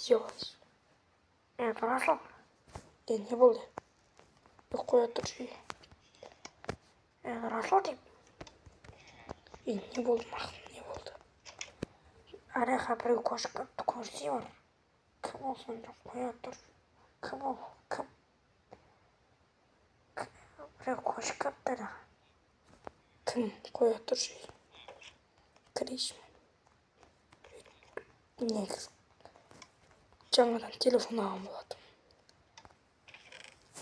Сделать. Хорошо. Не болды. Қоя тұр жүйе. Хорошо деп. Не болды мақым, не болды. Араға біреу көшіп кетті, көрсе бар. Кім ол сонда қоя тұр. Кім ол? Кім? Біреу көшіп кетті араға. Кім қоя тұр жүйе. Кірейші. Негіз. Жаңадан телефон алған болатын.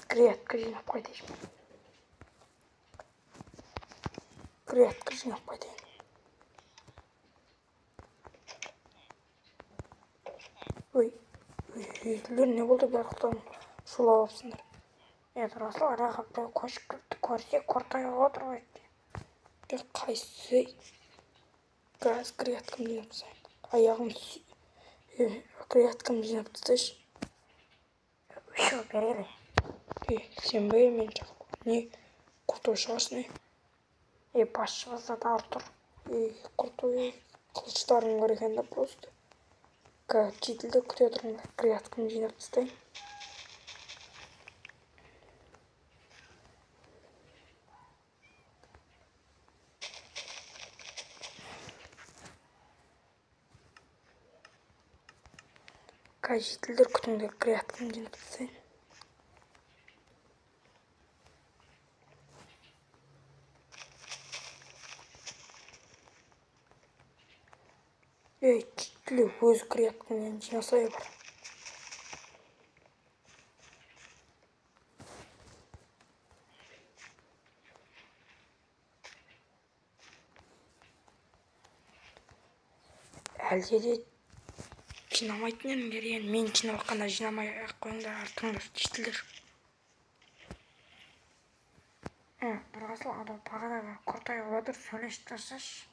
Креатка жинап қайтайын. Креатка жинап қайтайын. Үйлер не болды бәріқтан шулап апсындар. Расыл араға біреу көшіп кетті, көрсе қортайып отыр ғой. Қайсы газ креаткам жинап тастайын. Аяғым креаткам жинап тастайшы. Шо береді. Сен бе мен жаққа. Не құртой шығасың, басшымызда да тұр. Құртой қылыштарың бар екен да просто. Жетілді күте тұрыңдар. Креаткам жинап тастайын. Жетілдер күтіңдер. Креаткам жинап тастайын. Жетілі өзі креаткамнен жинасай бар. Әлде де жинамайтын едіңдер, мен жинап қана жинамай қойыңдар, артыңдар, жетілдер. Расыл ана бағана құртайып отыр, сөйлесіп тасташы.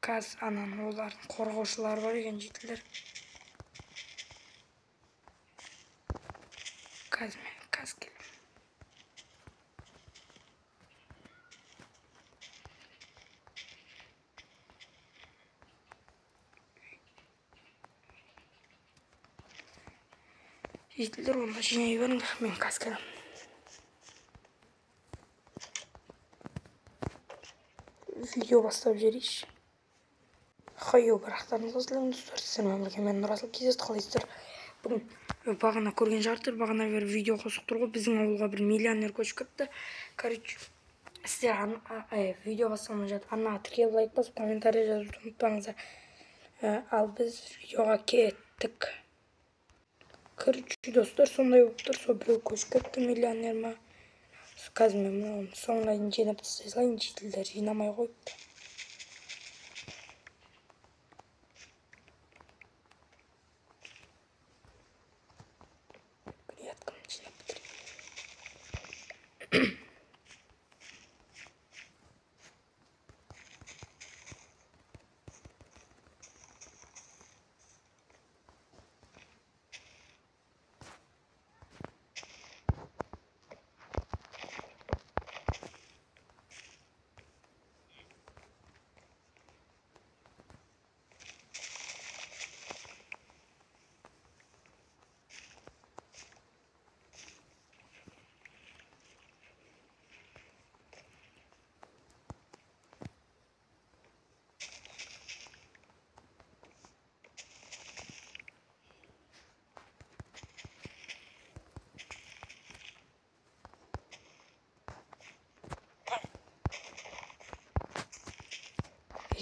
Каз анан олардың қорғаушылары бар екен, жетілдер. Каз келем. Жетілдер, онда жинай беріңдер, мен каз келем. Видео бастап жерейші. Хайо, бірақтарыңыз қосылыңыз, сіздермен бірге мен Расыл кездесті, қалайсыздар? Бүгін бағана көрген жартыр, бағана бері видео қосып тұрғы, біздің ауылға бір миллионер көшіп кетті. Короче, сіздер видео басталмай жатып, арнаға тіркеліп лайк басып, комментарий жазуды ұмытпаңыздар. Ал біз видеоға кеттік. Короче, достар, сондай болып тұр, сол біреу көшіп кетті, миллионер ма? Қазір мен соңына дейін жинап тастай салайын, жетілдер жинамай қойыпты.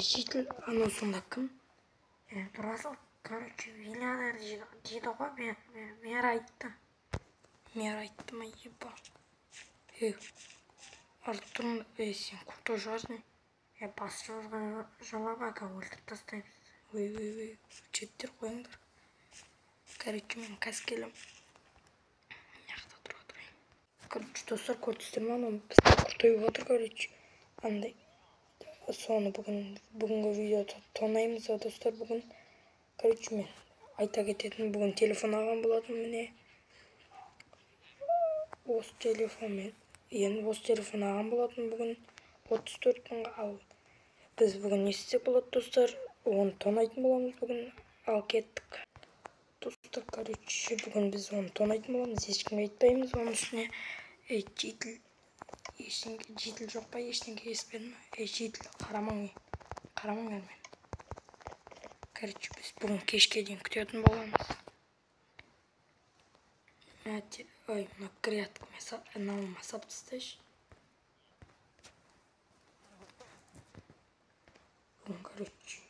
Жетіл анонсында кім? Расыл, короче, миллионер дейді ғой, мер айтты. Мер айтты ма, еба. Артын, сен құлты жазны. Бас жазған жалап аға өлтіп тастаймыз. Жеттер қойыңдар. Короче, мен қаз келім. Яқта тұра тұрайын. Короче, достар, көрдістер ма, бізді құртойып отыр, короче. Андай. Соны бүгінгі видео тонаймыз, достар, бүгін. Короче, мен айта кететін бүгін телефон алған болатын міне. Осы телефон алған болатын бүгін 34 мыңға, ал біз бүгін не істесек болады, достар? Оны тонайтын боламыз бүгін, ал кеттік. Достар, короче, бүгін біз оны тонайтын боламыз, ешкімге айтпаймыз. Оның үстіне жетіл жоқ па, ештеңе еспедім. Жетіл қарамаңдар мен. Короче, біз бүгін кешке дейін күтетін боламыз. Ой, мына грядкамен науыма сап тастайшы. Бүгін, короче,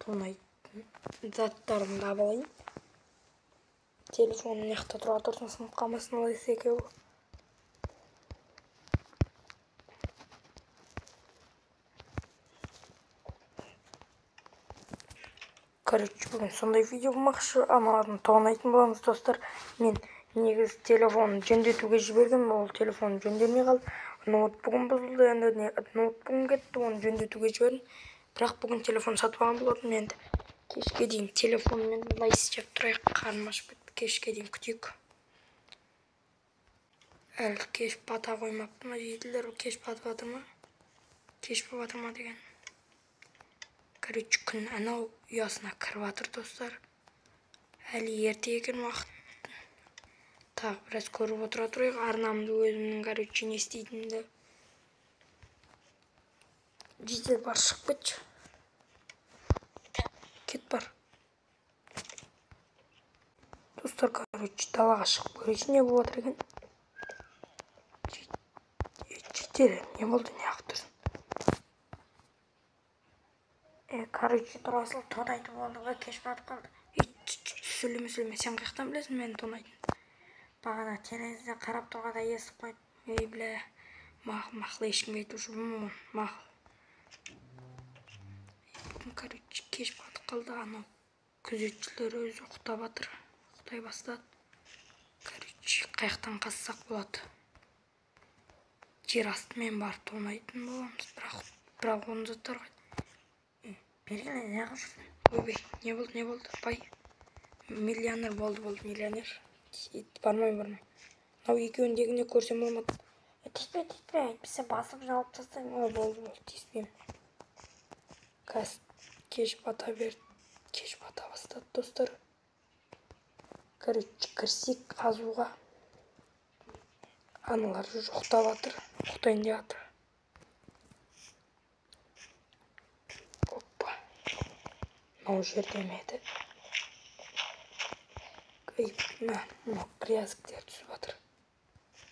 тонайтын заттарымды алайын. Телефонын неқта тұра тұрсын, сынып қалмасын, олайсы екеуі. Короче, бүгін сондай видео болмақшы, аналардың тонайтын боламыз, достар. Мен негіз телефонын жөндетуге жіберген, ол телефон жөнделмей қалды. Ноутбугым бұзылды, енді ноутбугым кетті, оны жөндетуге жібердім. Бірақ бүгін телефон сатып алған болатын, енді кешке дейін телефонмен лайс жеп тұрайық, қарным ашып кетті, кешке дейін күтейік. Әлі кеш бата қоймапты ма, жетілдер, кеш батып жатыр ма? Кеш батып жатыр ма деген. Короче, күн анау ұясына кіріп жатыр, достар. Әлі ерте екен уақыт. Тағы біраз көріп отыра тұрайық, арнамды өзімнің, короче, не істейтінімді. Жетіл бар, шығып кетші. Кет бар. Достар, короче, далаға шығып көрейші, не болып жатыр екен. Жетел, не болды, не ағып тұрсың? Короче, тұрасыл тонайтын болдыға кеш батып қалды. Сөйлеме, сен қаяқтан білесің мен тонайтын. Бағана терезеден қарап тұрғанда естіп қойдым. Ей, біле, мақыл ешкімге айтушы бұмын, мақыл. Бүгін, короче, кеш батып қалды, анау күзетшілер өзі ұйықтап жатыр. Ұйықтай бастады. Короче, қаяқтан қазсақ болады. Жер астымен барып тонайтын боламыз, бірақ оны заттар қайды. Берген, не қылып жүрсің? Ойбай, не болды, бай? Миллионер болды, миллионер. Бармай. Мынау екеуіндегіне көрсем болмады. Тиіспе, әйтпесе басып жалып тастаймын. Болды, тиіспеймін. Кеш бата бастады, достар. Короче, кірсек қазуға. Аналар жоқтап жатыр, ұйықтайын деп жатыр. Мынау жерде меді. Мынау грязіктер түсіп жатыр.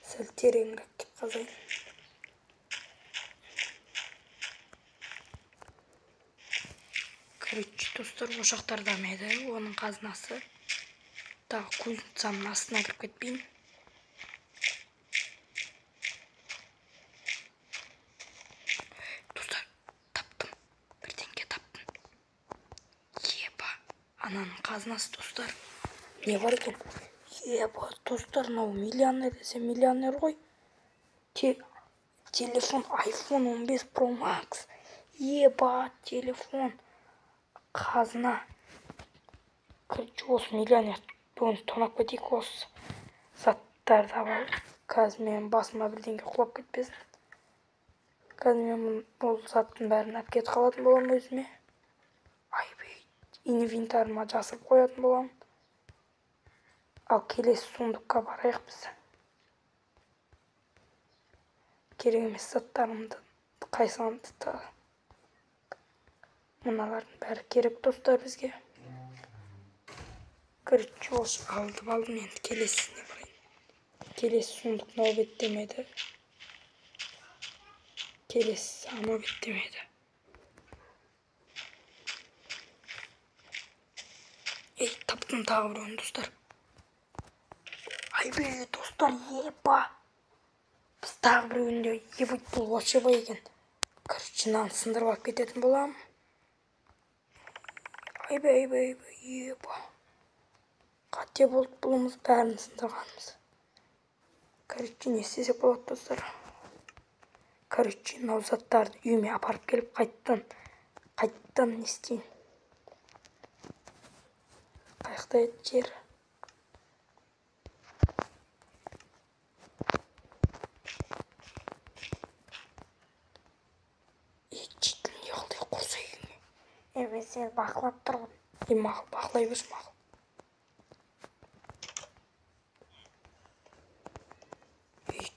Сәл тереңірек кеп қазайын. Короче, достар, ошақтарда меді, оның қазынасы. Дағы кузнецамның астына кіріп кетпейін. Достар, таптым. Бірдеңке таптым. Еба, ананың қазынасы, достар. Не бар екен? Еба, достар, мынау миллионер десе миллионер ғой. Телефон iPhone 15 Pro Max. Еба, телефон. Қазына. Короче, осы миллионер. Бүгін тонап кетейік, осы заттарды алып. Қазір мен басыма бірдеңке құлап кетпесін. Қазір мен бұл заттың бәрін алып кетіп қалатын болам өзіме. Айбей, инвентарыма жасып қоятын болам. Ал келесі сундыққа барайық біз. Керек емес заттарымды қайсамды тағы. Мыналардың бәрі керек, достар, бізге. Короче, осы алдым, енді келесісіне барайын. Келесі сундық мынау беттемеді. Келесі анау беттемеді. Ей, таптым тағы біреуін, достар. Айбей, достар, еба. Біз тағы біреуінде ебіт бұл очебай екен. Короче, нан сындырып алып кететін болам. Айбей, еба. Қате болды бұлымыз, бәрін сындырғанымыз. Короче, не істесек болады, достар. Короче, мынау заттарды үйіме апарып келіп қайттан не істейін. Қаяқта еді жер. Жетіл не қылдай құрса үйіңе. Мен сені бақылап тұрмын. Бақылай берші, мақыл.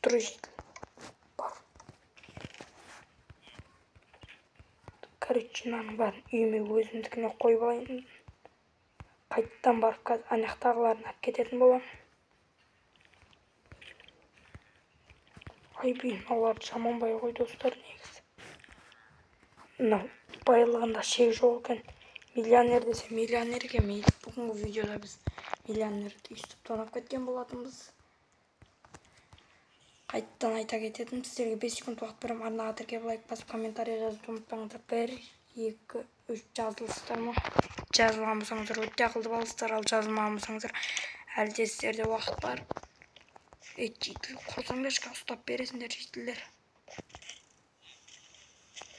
тұр жетіл. Бар. Короче, мынаның бәрін үйіме өзімдікіне қойып алайын. Қайттан барып қазір анақтағыларын алып кететін болам. Ай бүйін, оларды жаманбай ғой достар негізі. Мынау байлығында шек жоқ екен. Миллионер десе миллионерге мейлі. Бүгінгі видеода біз миллионерді үстіп тонап кеткен болатынбыз. Қайттан айта кететін, сіздерге 5 секунд уақыт берем. Арнаға тіркеліп лайк басып комментарий жазуды ұмытпаңыздар. 1, 2, 3 жазылсыздар ма? Жазылған болсаңыздар өте ақылды боласыздар, ал жазылмаған болсаңыздар әлде сіздерде уақыт бар. Жетіл құрсаңдар ішке ұстап бересіңдер жетілдер.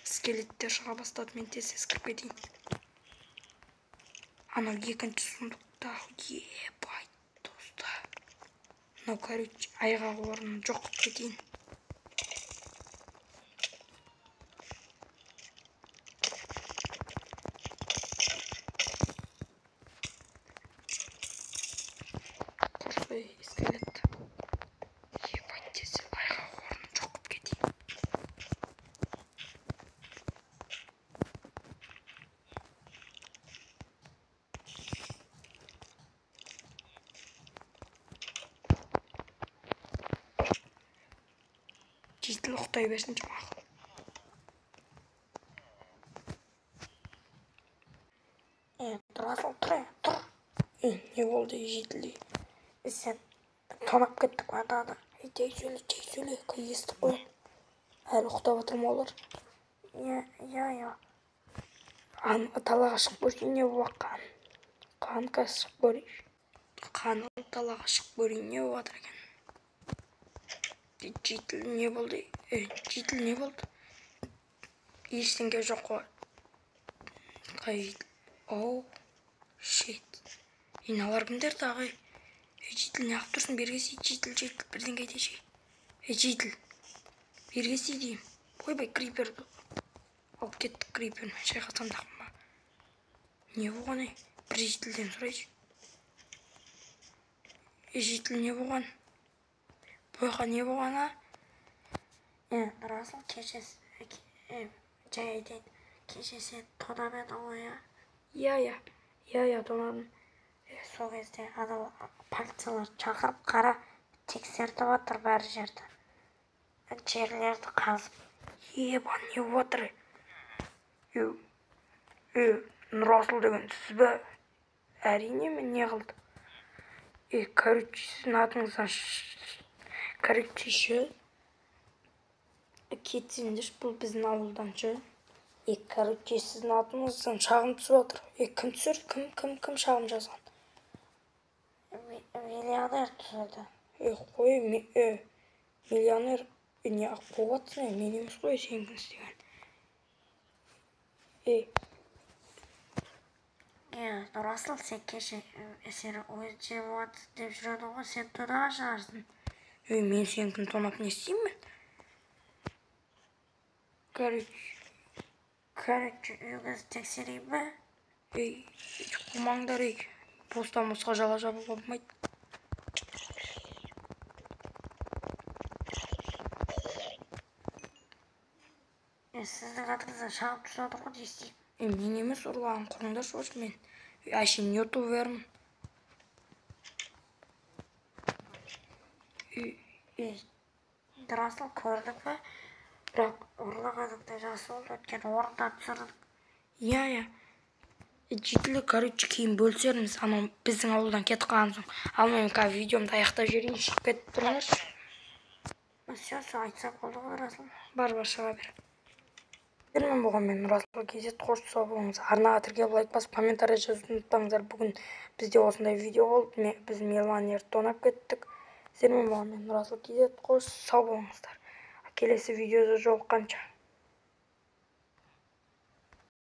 Скелеттер шыға бастады, мен тез кіріп кетейін. Анау екінші сундықта, ебай достар. Мынау короче айғақ орнын жоқ қылып кетейін. Құрсай скелет. Ебай тез айғақ орнын жоқ қылып кетейін. Жетіл ұқтай берсін жұмағы. Тұрасың, тұр. Не болды жетілде? Сен тонап кеттік мадады. Жай сөйле, естіп қой. Әлі ұқтап отырма олар. Я. Талаға шығып көрсін, не болған? Қанқа шығып көрейін. Қаны талаға шығып көрейін, не болатыр екен? Жетіл не болды? Жетіл не болды? Ештеңе жоқ қой. Қай жетіл? Оу, шет. Иналар кімдер тағы? Жетіл не ақ тұрсын, бергесі? Жетіл, бірден қайтеші. Жетіл, бергесі дейім. Ойбай, криперді. Алып кеттік крипермен, шайқасам тақым ба? Не болған ай? Бір жетілден сұрайшы. Жетіл не болған? Бойға не болған, а? Расыл кешесі, жай айтайын, кешесі тонап еді ғой, а? Я, тонадым. Сол кезде анау полициялар шақырып қара тексерді отыр бәрі жерді. Жерлерді қазып. Еба, не отыр? Нұрасыл деген сіз бе? Әрине мен не қылды? Короче, сіздің атыңыздан короче, кетсеңдерші, бұл біздің ауылданшы. Короче, сіздің атыңыздан шағым түсіп отыр. Кім түсір? Кім шағым жазған? Миллионер түсірді. Қой, миллионер не ақ болатсың, мен емес қой сенің істеген. Нұрасыл, сен кеше сені өзі жеп отыр деп жүреді ғой, сен тонаға шығарсың. Мен сенің тонап не істеймін? Короче, үйіңізді тексерейін бе? Қылмаңдар, бостан босқа жала жабуға болмайды. Сіздің атыңыздан шағым түсіп отыр ғой дейсің. Мен емес ұрлаған, құрыңдар шош мен. Әшейін ютубермін. Расыл көрдік пе? Бірақ ұрлағаныңда жасы болды, өткен орындан түсірдік. Я. Жетілі, короче, кейін бөлсерміз. Анау біздің ауылдан кетіп қалған соң. Ал мен қазір видеомды аяқтап жіберейін, шығып кетіп тұрыңдаршы. Все, айтсам болды ғой, Расыл. Бар, шыға бер. Мен болғанмен Расыл кезет қош сау болыңыз. Арнаға тіркеліп лайк басып комментарий жазуды ұмытпаңыздар. Бүгін бізде осындай видео болды. Біз миллионерді тонап кеттік. Сіздермен болғанмен Расыл кезет қош сау болыңыздар. Келесі видеода жолыққанша.